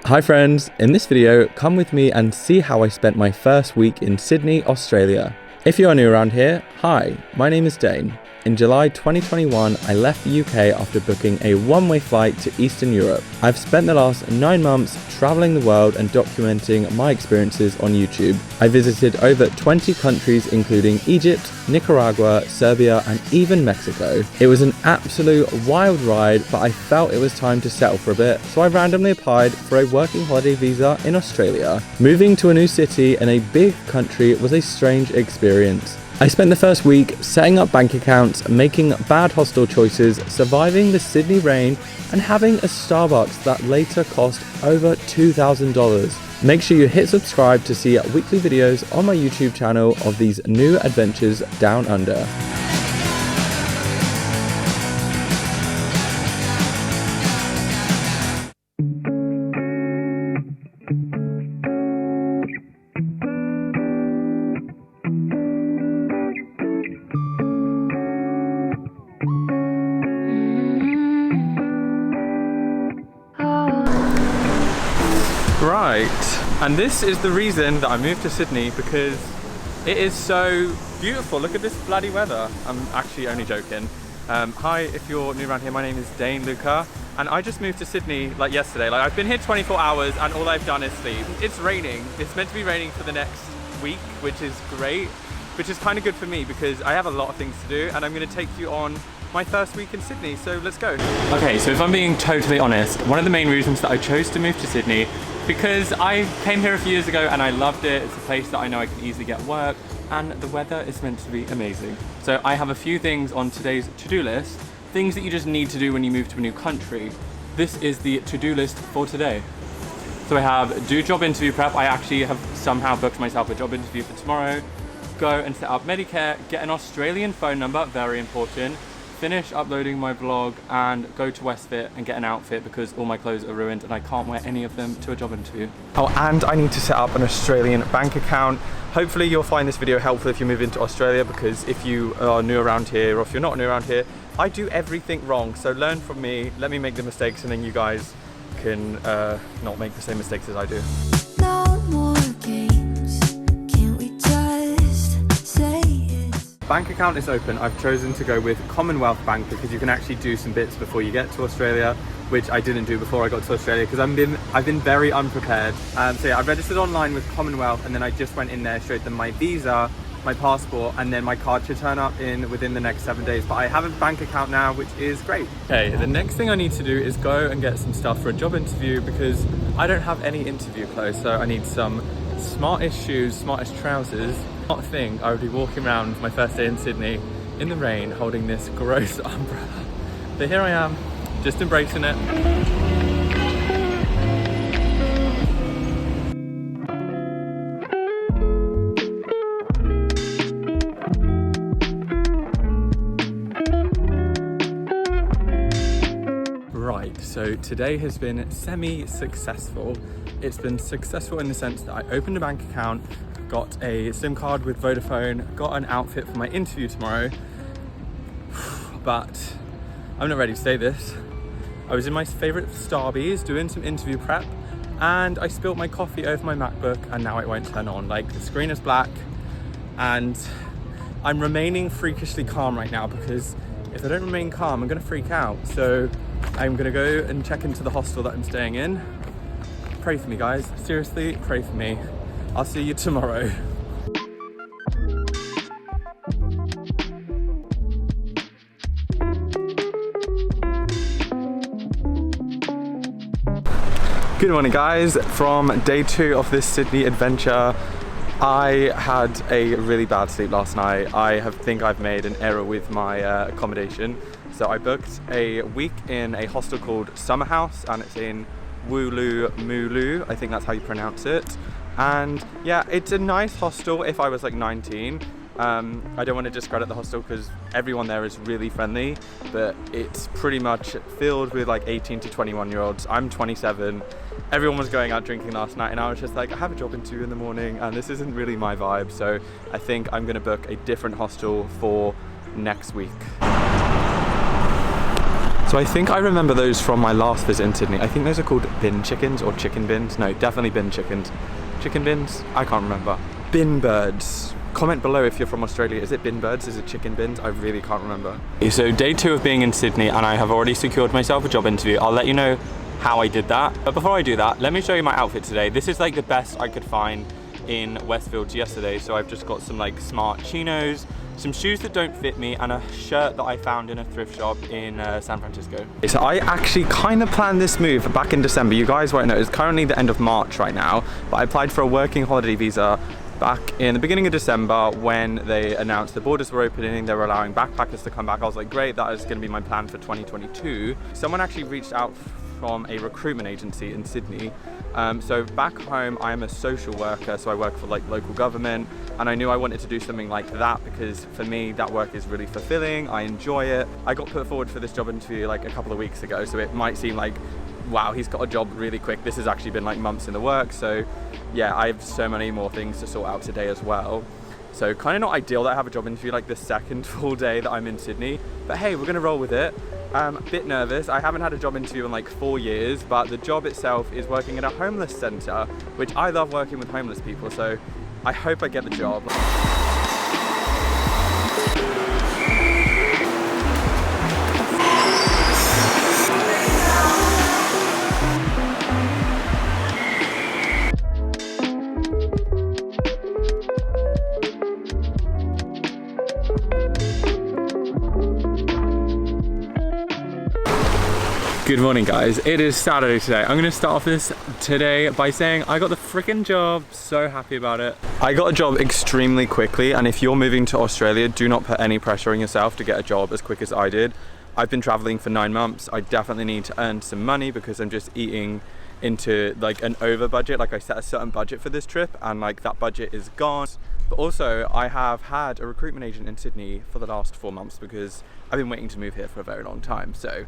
Hi friends, in this video, come with me and see how I spent my first week in Sydney, Australia. If you are new around here, hi, my name is Dane. In July 2021, I left the UK after booking a one-way flight to Eastern Europe. I've spent the last 9 months traveling the world and documenting my experiences on YouTube. I visited over 20 countries including Egypt, Nicaragua, Serbia and even Mexico. It was an absolute wild ride, but I felt it was time to settle for a bit, so I randomly applied for a working holiday visa in Australia. Moving to a new city in a big country was a strange experience. I spent the first week setting up bank accounts, making bad hostel choices, surviving the Sydney rain, and having a Starbucks that later cost over $2,000. Make sure you hit subscribe to see weekly videos on my YouTube channel of these new adventures down under. Right, and this is the reason that I moved to Sydney, because it is so beautiful. Look at this bloody weather. I'm actually only joking. Hi, if you're new around here, my name is Dane Luca, and I just moved to Sydney like yesterday. I've been here 24 hours and all I've done is sleep. It's raining. It's meant to be raining for the next week, which is great, which is kind of good for me because I have a lot of things to do, and I'm going to take you on my first week in Sydney, so let's go. Okay, so if I'm being totally honest, one of the main reasons that I chose to move to Sydney, because I came here a few years ago and I loved it. It's a place that I know I can easily get work, and the weather is meant to be amazing. So I have a few things on today's to-do list, things that you just need to do when you move to a new country. This is the to-do list for today. So I have do job interview prep. I actually have somehow booked myself a job interview for tomorrow. Go and set up Medicare, get an Australian phone number, very important. Finish uploading my vlog and go to Westfit and get an outfit because all my clothes are ruined and I can't wear any of them to a job interview. Oh, and I need to set up an Australian bank account. Hopefully you'll find this video helpful if you move into Australia, because if you are new around here or if you're not new around here, I do everything wrong. So learn from me, let me make the mistakes, and then you guys can not make the same mistakes as I do. No more games. Can't we just say it? Bank account is open. I've chosen to go with Commonwealth Bank because you can actually do some bits before you get to Australia, which I didn't do before I got to Australia because I've been very unprepared. So yeah, I registered online with Commonwealth, and then I just went in there, showed them my visa, my passport, and then my card should turn up within the next 7 days. But I have a bank account now, which is great. Okay, the next thing I need to do is go and get some stuff for a job interview because I don't have any interview clothes. So I need some smartest shoes, smartest trousers. Not a thing I would be walking around my first day in Sydney in the rain holding this gross umbrella. But here I am, just embracing it. Right, so today has been semi-successful. It's been successful in the sense that I opened a bank account, got a SIM card with Vodafone, got an outfit for my interview tomorrow, but I'm not ready to say this. I was in my favourite Starbucks doing some interview prep, and I spilt my coffee over my MacBook, and now it won't turn on. Like, the screen is black, and I'm remaining freakishly calm right now because if I don't remain calm, I'm gonna freak out. So I'm gonna go and check into the hostel that I'm staying in. Pray for me, guys. Seriously, pray for me. I'll see you tomorrow. Good morning, guys. From day 2 of this Sydney adventure, I had a really bad sleep last night. I think I've made an error with my accommodation. So I booked a week in a hostel called Summer House, and it's in Woolloomooloo, I think that's how you pronounce it. And yeah, it's a nice hostel if I was like 19. I don't want to discredit the hostel because everyone there is really friendly, but it's pretty much filled with like 18 to 21 year olds. I'm 27. Everyone was going out drinking last night, and I was just like, I have a job interview in the morning and this isn't really my vibe. So I think I'm going to book a different hostel for next week. So I think I remember those from my last visit in Sydney. I think those are called bin chickens or chicken bins. No, definitely bin chickens. Chicken bins? I can't remember. Bin birds. Comment below if you're from Australia. Is it bin birds? Is it chicken bins? I really can't remember. So day 2 of being in Sydney, and I have already secured myself a job interview. I'll let you know how I did that. But before I do that, let me show you my outfit today. This is like the best I could find in Westfields yesterday. So I've just got some like smart chinos, some shoes that don't fit me, and a shirt that I found in a thrift shop in San Francisco. So I actually kind of planned this move back in December. You guys won't know, it's currently the end of March right now, but I applied for a working holiday visa back in the beginning of December when they announced the borders were opening, they were allowing backpackers to come back. I was like, great, that is going to be my plan for 2022. Someone actually reached out from a recruitment agency in Sydney. So back home, I am a social worker, so I work for like local government, and I knew I wanted to do something like that because for me, that work is really fulfilling. I enjoy it. I got put forward for this job interview like a couple of weeks ago, so it might seem like, wow, he's got a job really quick. This has actually been like months in the works. So yeah, I have so many more things to sort out today as well. So kind of not ideal that I have a job interview like the second full day that I'm in Sydney, but hey, we're gonna roll with it. A bit nervous. I haven't had a job interview in like 4 years, but the job itself is working at a homeless center, which I love working with homeless people, so I hope I get the job. Good morning guys, it is Saturday today. I'm gonna start off this today by saying I got the freaking job, so happy about it. I got a job extremely quickly, and if you're moving to Australia, do not put any pressure on yourself to get a job as quick as I did. I've been traveling for 9 months. I definitely need to earn some money because I'm just eating into like an over budget. Like I set a certain budget for this trip and like that budget is gone. But also I have had a recruitment agent in Sydney for the last 4 months because I've been waiting to move here for a very long time. So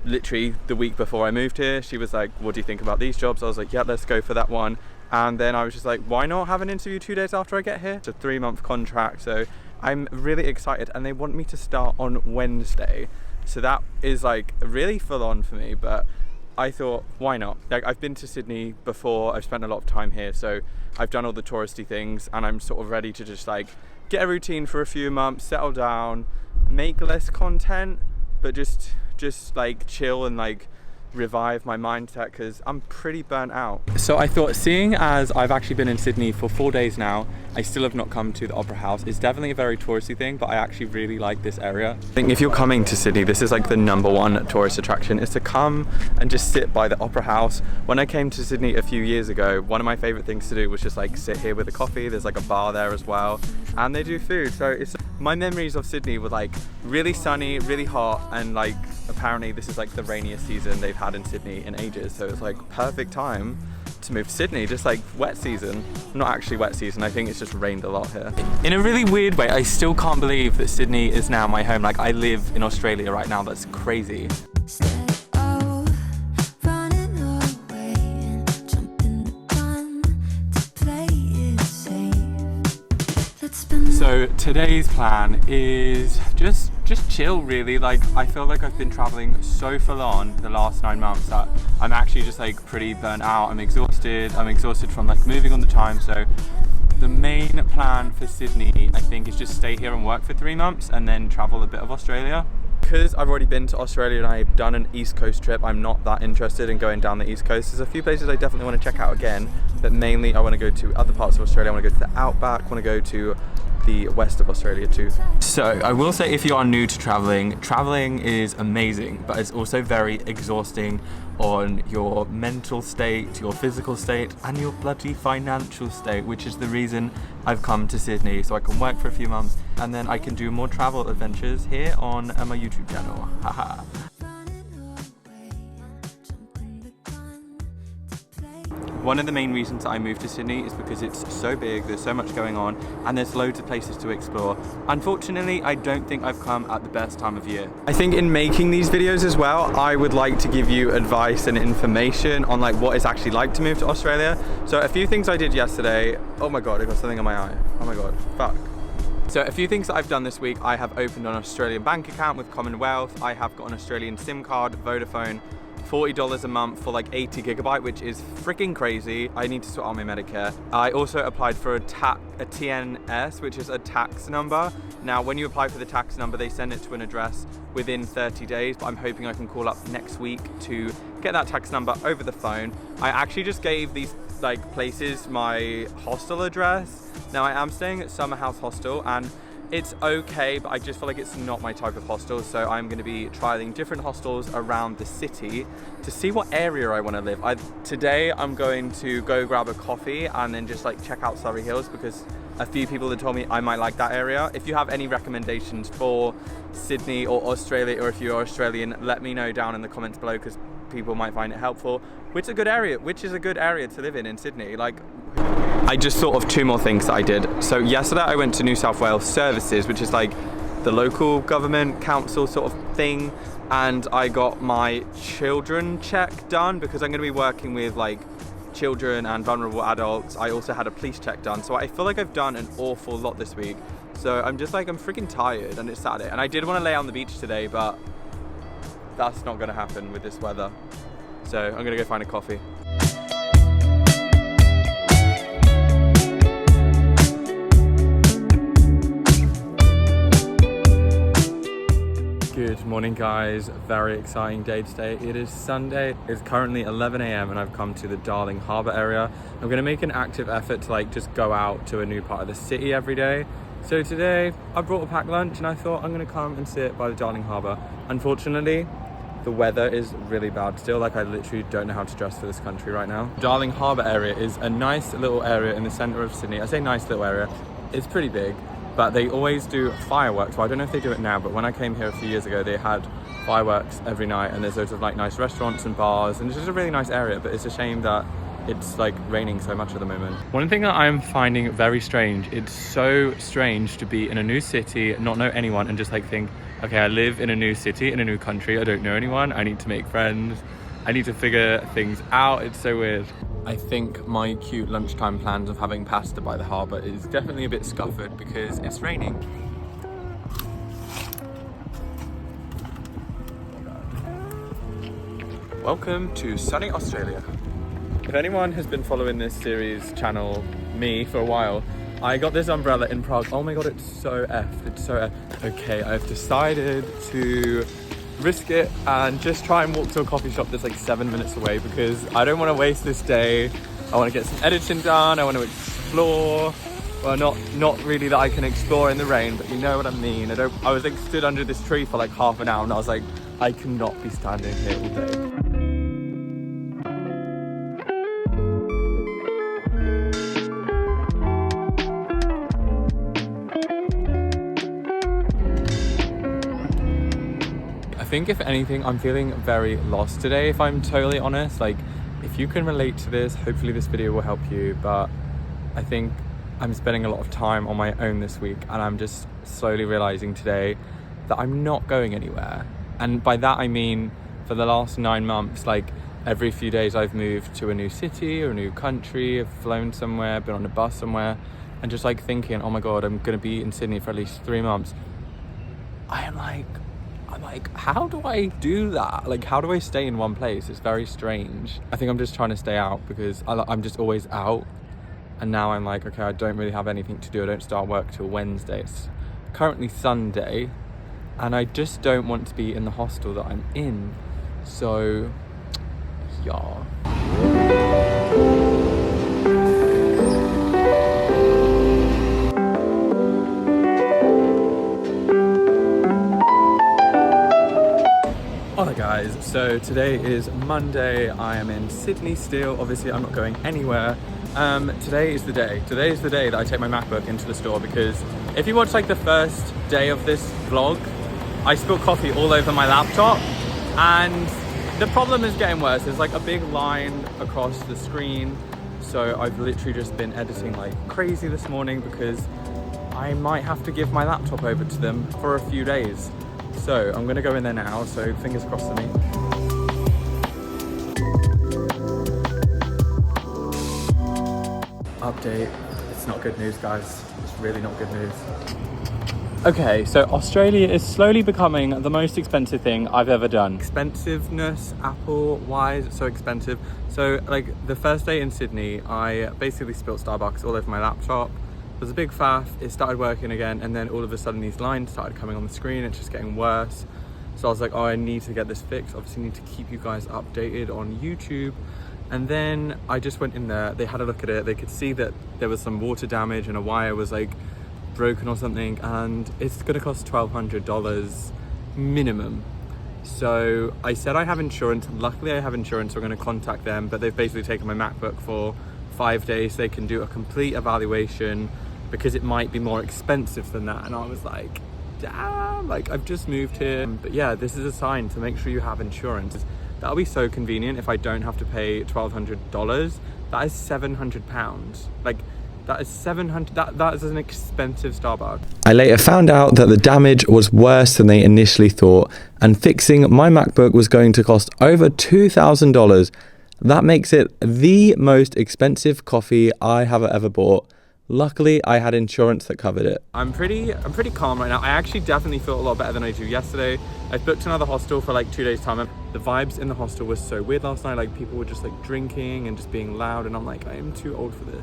literally the week before I moved here, she was like, what do you think about these jobs? I was like, yeah, let's go for that one. And then I was just like, why not have an interview 2 days after I get here? It's a 3-month contract, so I'm really excited, and they want me to start on Wednesday. So that is like really full on for me, but I thought, why not? Like, I've been to Sydney before, I've spent a lot of time here, so I've done all the touristy things, and I'm sort of ready to just like get a routine for a few months, settle down, make less content, but just like chill and like revive my mindset because I'm pretty burnt out. So I thought, seeing as I've actually been in Sydney for 4 days now, I still have not come to the Opera House. It's definitely a very touristy thing, but I actually really like this area. I think if you're coming to Sydney, this is like the #1 tourist attraction, is to come and just sit by the Opera House. When I came to Sydney a few years ago, one of my favorite things to do was just like sit here with a coffee. There's like a bar there as well, and they do food. So it's, my memories of Sydney were like really sunny, really hot, and like apparently this is like the rainiest season they've had in Sydney in ages. So it's like perfect time to move to Sydney, just like wet season. Not actually wet season, I think it's just rained a lot here. In a really weird way, I still can't believe that Sydney is now my home. Like, I live in Australia right now, that's crazy. So today's plan is just chill really. Like, I feel like I've been traveling so full on the last 9 months that I'm actually just like pretty burnt out. I'm exhausted from like moving on the time. So the main plan for Sydney, I think, is just stay here and work for 3 months and then travel a bit of Australia. Because I've already been to Australia and I've done an East Coast trip, I'm not that interested in going down the East Coast. There's a few places I definitely want to check out again, but mainly I want to go to other parts of Australia. I want to go to the Outback, I want to go to the west of Australia too. So I will say, if you are new to traveling is amazing, but it's also very exhausting on your mental state, your physical state, and your bloody financial state, which is the reason I've come to Sydney, so I can work for a few months and then I can do more travel adventures here on my YouTube channel. Haha. One of the main reasons I moved to Sydney is because it's so big, there's so much going on, and there's loads of places to explore. Unfortunately, I don't think I've come at the best time of year. I think in making these videos as well, I would like to give you advice and information on like what it's actually like to move to Australia. So a few things I did yesterday. Oh my god, I got something on my eye. Oh my god, fuck. So a few things that I've done this week: I have opened an Australian bank account with Commonwealth. I have got an Australian SIM card, Vodafone, $40 a month for like 80 gigabyte, which is freaking crazy. I need to sort out my Medicare. I also applied for a TNS, which is a tax number. Now, when you apply for the tax number, they send it to an address within 30 days, but I'm hoping I can call up next week to get that tax number over the phone. I actually just gave these like places my hostel address. Now, I am staying at Summer House Hostel, and it's okay, but I just feel like it's not my type of hostel, so I'm going to be trialing different hostels around the city to see what area I want to live. Today I'm going to go grab a coffee and then just like check out Surrey Hills, because a few people have told me I might like that area. If you have any recommendations for Sydney or Australia, or if you're Australian, let me know down in the comments below, because people might find it helpful. Which is a good area to live in Sydney. Like, I just thought of two more things that I did. So yesterday I went to New South Wales Services, which is like the local government council sort of thing, and I got my children check done, because I'm going to be working with like children and vulnerable adults. I also had a police check done, so I feel like I've done an awful lot this week. So I'm just like, I'm freaking tired, and it's Saturday, and I did want to lay on the beach today, but that's not going to happen with this weather. So I'm going to go find a coffee. Good morning, guys. Very exciting day today. It is Sunday. It's currently 11 a.m. and I've come to the Darling Harbour area. I'm going to make an active effort to like just go out to a new part of the city every day. So today I brought a packed lunch and I thought I'm going to come and sit by the Darling Harbour. Unfortunately, the weather is really bad still. Like, I literally don't know how to dress for this country right now. Darling Harbour area is a nice little area in the centre of Sydney. I say nice little area. It's pretty big, but they always do fireworks. Well, I don't know if they do it now, but when I came here a few years ago, they had fireworks every night, and there's loads of like nice restaurants and bars, and it's just a really nice area. But it's a shame that it's like raining so much at the moment. One thing that I'm finding very strange, it's so strange to be in a new city, not know anyone, and just like think, okay, I live in a new city, in a new country, I don't know anyone, I need to make friends, I need to figure things out. It's so weird. I think my cute lunchtime plans of having pasta by the harbour is definitely a bit scuppered because it's raining. Welcome to sunny Australia. If anyone has been following this series channel, me, for a while, I got this umbrella in Prague. Oh my god, it's so effed. It's so effed. Okay, I've decided to risk it and just try and walk to a coffee shop that's like 7 minutes away, because I don't want to waste this day. I want to get some editing done. I want to explore. Well, not really that I can explore in the rain, but you know what I mean. I was like stood under this tree for like half an hour and I was like, I cannot be standing here all day. I think if anything, I'm feeling very lost today, if I'm totally honest. Like, if you can relate to this, hopefully this video will help you. But I think I'm spending a lot of time on my own this week, and I'm just slowly realizing today that I'm not going anywhere. And by that I mean, for the last 9 months, like every few days I've moved to a new city or a new country, I've flown somewhere, been on a bus somewhere, and just like thinking, oh my god, I'm gonna be in Sydney for at least 3 months. I'm like, how do I do that? Like, how do I stay in one place? It's very strange. I think I'm just trying to stay out because I'm just always out. And now I'm like, okay, I don't really have anything to do. I don't start work till Wednesday. It's currently Sunday, and I just don't want to be in the hostel that I'm in. So, yeah. Alright guys, so today is Monday. I am in Sydney still. Obviously I'm not going anywhere. Today is the day that I take my MacBook into the store, because if you watch like the first day of this vlog, I spilled coffee all over my laptop, and the problem is getting worse. There's like a big line across the screen, so I've literally just been editing like crazy this morning because I might have to give my laptop over to them for a few days. So I'm gonna go in there now, so fingers crossed for me. Update, It's not good news, guys. It's really not good news. Okay, so Australia is slowly becoming the most expensive thing I've ever done. Expensiveness, Apple, why is it so expensive? So like the first day in Sydney, I basically spilled Starbucks all over my laptop. It was a big faff, it started working again, and then all of a sudden these lines started coming on the screen. It's just getting worse. So I was like, oh, I need to get this fixed. Obviously need to keep you guys updated on YouTube. And then I just went in there, they had a look at it, they could see that there was some water damage and a wire was like broken or something, and it's gonna cost $1,200 minimum. So I said I have insurance. Luckily I have insurance, so I'm gonna contact them, but they've basically taken my MacBook for 5 days. They can do a complete evaluation because it might be more expensive than that. And I was like, damn, like I've just moved here. But yeah, this is a sign to make sure you have insurance. That'll be so convenient if I don't have to pay $1,200. That is £700. Like, that is 700, that is an expensive Starbucks. I later found out that the damage was worse than they initially thought, and fixing my MacBook was going to cost over $2,000. That makes it the most expensive coffee I have ever bought. Luckily, I had insurance that covered it. I'm pretty calm right now. I actually definitely feel a lot better than I do yesterday. I booked another hostel for like 2 days time. The vibes in the hostel was so weird last night. Like people were just like drinking and just being loud, and I'm like, I am too old for this.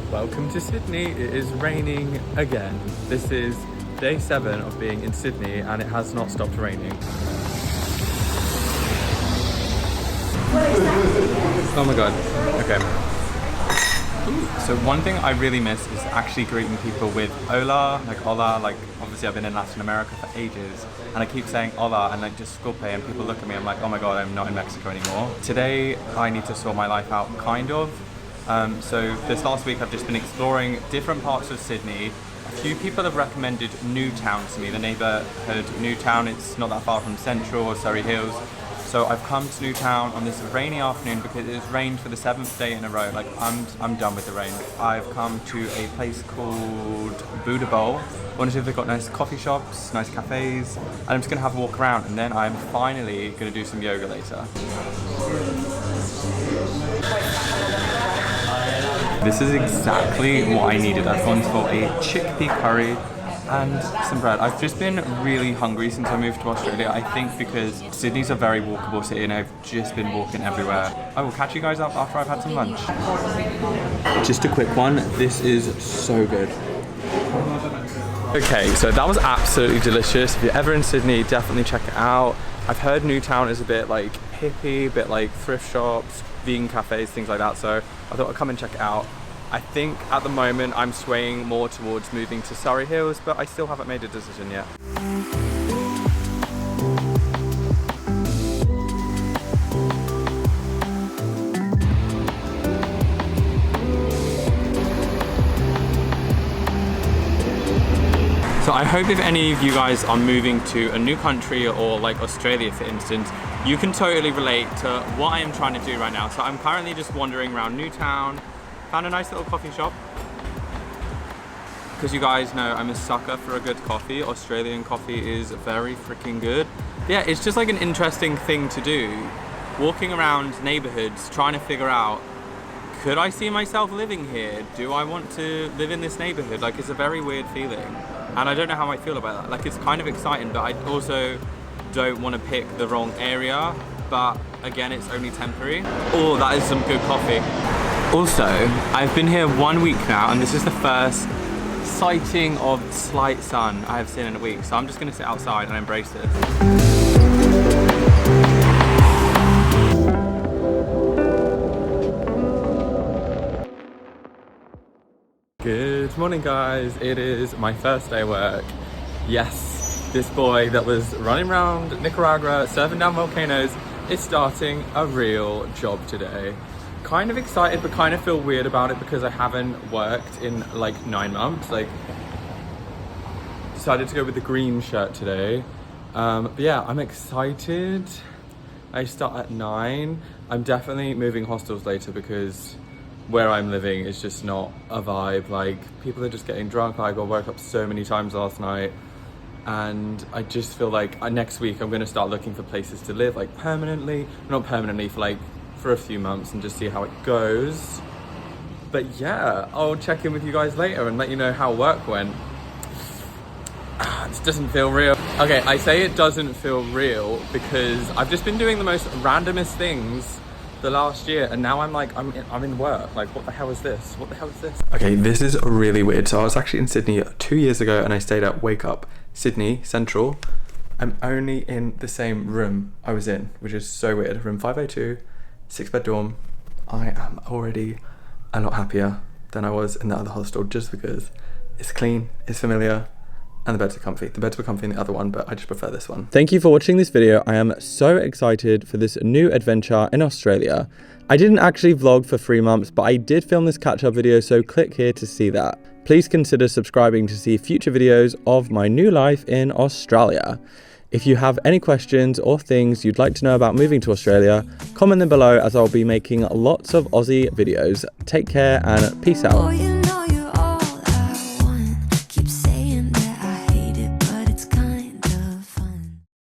Welcome to Sydney. It is raining again. This is day 7 of being in Sydney and it has not stopped raining. Oh my god. Okay. So one thing I really miss is actually greeting people with hola, like obviously I've been in Latin America for ages and I keep saying hola and like disculpe, and people look at me, I'm like, oh my god, I'm not in Mexico anymore. Today I need to sort my life out, kind of. So this last week I've just been exploring different parts of Sydney. A few people have recommended Newtown to me, the neighbourhood Newtown. It's not that far from Central or Surrey Hills. So I've come to Newtown on this rainy afternoon because it has rained for the 7th day in a row. Like I'm done with the rain. I've come to a place called Buddha Bowl. I want to see if they've got nice coffee shops, nice cafes, and I'm just gonna have a walk around, and then I'm finally gonna do some yoga later. This is exactly what I needed. I've gone for a chickpea curry and some bread. I've just been really hungry since I moved to Australia. I think because Sydney's a very walkable city and I've just been walking everywhere. I will catch you guys up after I've had some lunch. Just a quick one. This is so good. Okay, so that was absolutely delicious. If you're ever in Sydney, definitely check it out. I've heard Newtown is a bit like hippie, a bit like thrift shops, vegan cafes, things like that, so I thought I'd come and check it out. I think at the moment I'm swaying more towards moving to Surrey Hills, but I still haven't made a decision yet. So I hope if any of you guys are moving to a new country or like Australia for instance, you can totally relate to what I am trying to do right now. So I'm currently just wandering around Newtown, found a nice little coffee shop. Because you guys know I'm a sucker for a good coffee. Australian coffee is very freaking good. Yeah, it's just like an interesting thing to do. Walking around neighborhoods, trying to figure out, could I see myself living here? Do I want to live in this neighborhood? Like, it's a very weird feeling. And I don't know how I feel about that. Like, it's kind of exciting, but I also don't want to pick the wrong area. But again, it's only temporary. Oh, that is some good coffee. Also, I've been here 1 week now, and this is the first sighting of slight sun I have seen in a week. So I'm just gonna sit outside and embrace this. Good morning guys, it is my first day of work. Yes, this boy that was running around Nicaragua, surfing down volcanoes, is starting a real job today. Kind of excited, but kind of feel weird about it because I haven't worked in like 9 months. Like, decided to go with the green shirt today. But yeah, I'm excited. I start at 9. I'm definitely moving hostels later because where I'm living is just not a vibe. Like, people are just getting drunk. I got woke up so many times last night. and I just feel like next week I'm going to start looking for places to live, like permanently, not permanently, for a few months, and just see how it goes. But yeah, I'll check in with you guys later and let you know how work went. This doesn't feel real. Okay, I say it doesn't feel real because I've just been doing the most randomest things the last year, and now I'm in work. Like, what the hell is this? What the hell is this? Okay, this is really weird. So I was actually in Sydney 2 years ago, and I stayed at Wake Up Sydney Central. I'm only in the same room I was in, which is so weird. Room 502, 6-bed dorm. I am already a lot happier than I was in the other hostel, just because it's clean, it's familiar, and the beds are comfy. The beds were comfy in the other one, but I just prefer this one. Thank you for watching this video. I am so excited for this new adventure in Australia. I didn't actually vlog for 3 months, but I did film this catch-up video, so click here to see that. Please consider subscribing to see future videos of my new life in Australia. If you have any questions or things you'd like to know about moving to Australia, comment them below, as I'll be making lots of Aussie videos. Take care and peace out.